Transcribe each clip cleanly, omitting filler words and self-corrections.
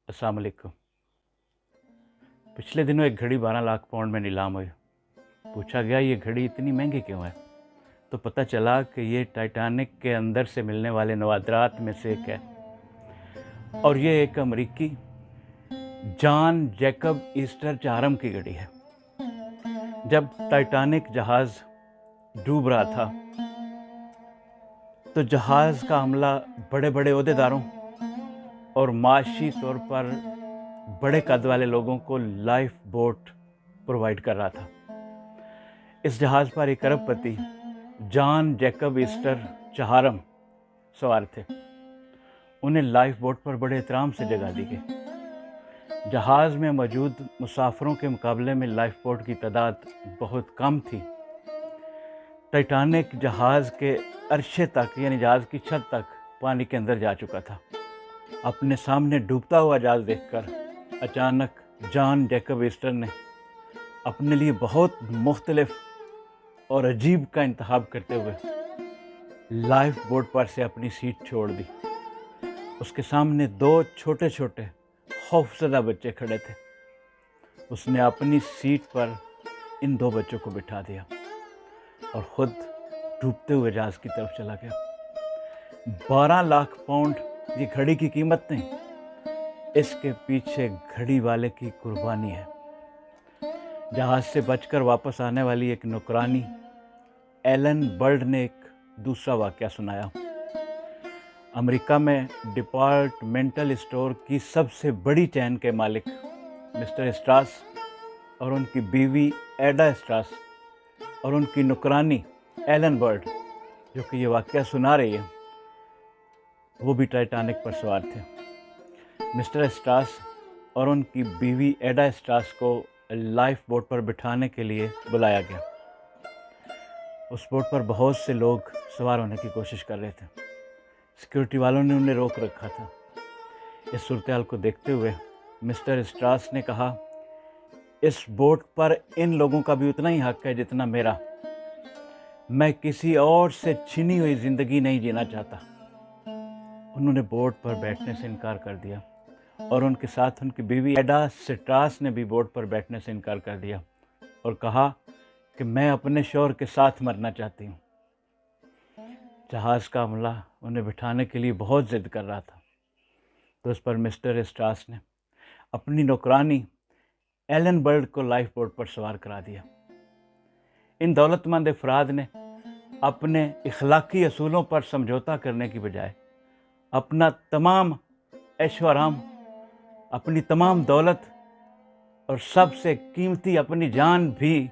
अस्सलाम वालेकुम। पिछले दिनों एक घड़ी 12 लाख पाउंड में नीलाम हुई। पूछा गया ये घड़ी इतनी महंगी क्यों है, तो पता चला कि ये टाइटैनिक के अंदर से मिलने वाले नवादरात में से एक है और ये एक अमेरिकी जॉन जैकब ईस्टर चाहरम की घड़ी है। जब टाइटैनिक जहाज़ डूब रहा था तो जहाज़ का अमला बड़े बड़े ओहदेदारों और माशी तौर पर बड़े कद वाले लोगों को लाइफ बोट प्रोवाइड कर रहा था। इस जहाज़ पर एक अरबपति जॉन जैकब ईस्टर चाहरम सवार थे। उन्हें लाइफ बोट पर बड़े एहतराम से जगह दी गई। जहाज़ में मौजूद मुसाफिरों के मुकाबले में लाइफ बोट की तादाद बहुत कम थी। टाइटैनिक जहाज़ के अरशे तक यानी जहाज़ की छत तक पानी के अंदर जा चुका था। अपने सामने डूबता हुआ जहाज़ देखकर अचानक जॉन जैकब ईस्टर ने अपने लिए बहुत मुख्तलिफ और अजीब का इंतखाब करते हुए लाइफ बोट पर से अपनी सीट छोड़ दी। उसके सामने दो छोटे छोटे खौफजदा बच्चे खड़े थे। उसने अपनी सीट पर इन दो बच्चों को बिठा दिया और ख़ुद डूबते हुए जहाज़ की तरफ चला गया। 12 लाख पाउंड ये घड़ी की कीमत नहीं, इसके पीछे घड़ी वाले की कुर्बानी है। जहाज़ से बचकर वापस आने वाली एक नौकरानी एलन बर्ड ने एक दूसरा वाक़या सुनाया। अमेरिका में डिपार्टमेंटल स्टोर की सबसे बड़ी चैन के मालिक मिस्टर स्ट्रास और उनकी बीवी एडा स्ट्रास और उनकी नौकरानी एलन बर्ड, जो कि ये वाक़या सुना रही है, वो भी टाइटैनिक पर सवार थे। मिस्टर स्ट्रास और उनकी बीवी एडा स्ट्रास को लाइफ बोट पर बिठाने के लिए बुलाया गया। उस बोट पर बहुत से लोग सवार होने की कोशिश कर रहे थे। सिक्योरिटी वालों ने उन्हें रोक रखा था। इस सूरत-ए-हाल को देखते हुए मिस्टर स्ट्रास ने कहा, इस बोट पर इन लोगों का भी उतना ही हक है जितना मेरा। मैं किसी और से छीनी हुई ज़िंदगी नहीं जीना चाहता। उन्होंने बोट पर बैठने से इनकार कर दिया और उनके साथ उनकी बीवी एडा स्ट्रास ने भी बोट पर बैठने से इनकार कर दिया और कहा कि मैं अपने शौहर के साथ मरना चाहती हूँ। जहाज़ का अमला उन्हें बिठाने के लिए बहुत ज़िद कर रहा था, तो उस पर मिस्टर स्ट्रास ने अपनी नौकरानी एलन बर्ड को लाइफ बोट पर सवार करा दिया। इन दौलतमंद अफराद ने अपने इखलाकी असूलों पर समझौता करने की बजाय अपना तमाम ऐशो आराम, अपनी तमाम दौलत और सबसे कीमती अपनी जान भी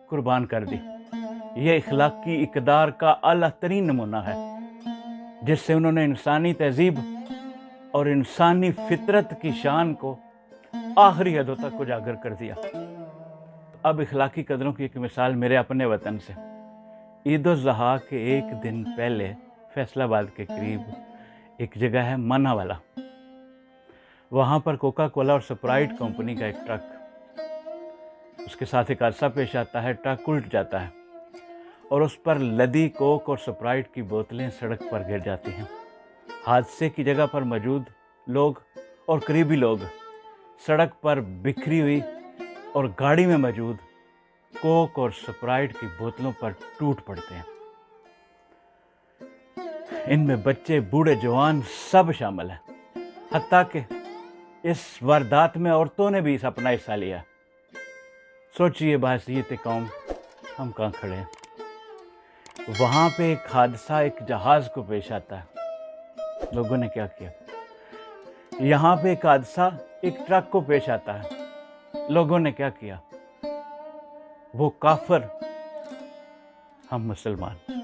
कुर्बान कर दी। ये इखलाकी इक़दार का आला तरीन नमूना है, जिससे उन्होंने इंसानी तहज़ीब और इंसानी फितरत की शान को आखिरी हदों तक उजागर कर दिया। अब इखलाकी कदरों की एक मिसाल मेरे अपने वतन से। ईद उल ज़ुहा के एक दिन पहले फैसलाबाद के करीब एक जगह है मनावाला। वहाँ पर कोका कोला और स्प्राइट कंपनी का एक ट्रक, उसके साथ एक हादसा पेश आता है। ट्रक उल्ट जाता है और उस पर लदी कोक और स्प्राइट की बोतलें सड़क पर गिर जाती हैं। हादसे की जगह पर मौजूद लोग और करीबी लोग सड़क पर बिखरी हुई और गाड़ी में मौजूद कोक और स्प्राइट की बोतलों पर टूट पड़ते हैं। इनमें बच्चे, बूढ़े, जवान सब शामिल हैं। हत्ता कि इस वारदात में औरतों ने भी अपना हिस्सा लिया। सोचिए बहसीयत कौम हम कहाँ खड़े हैं। वहाँ पे एक हादसा एक जहाज़ को पेश आता है। लोगों ने क्या किया? यहाँ पे एक हादसा एक ट्रक को पेश आता है। लोगों ने क्या किया? वो काफिर, हम मुसलमान।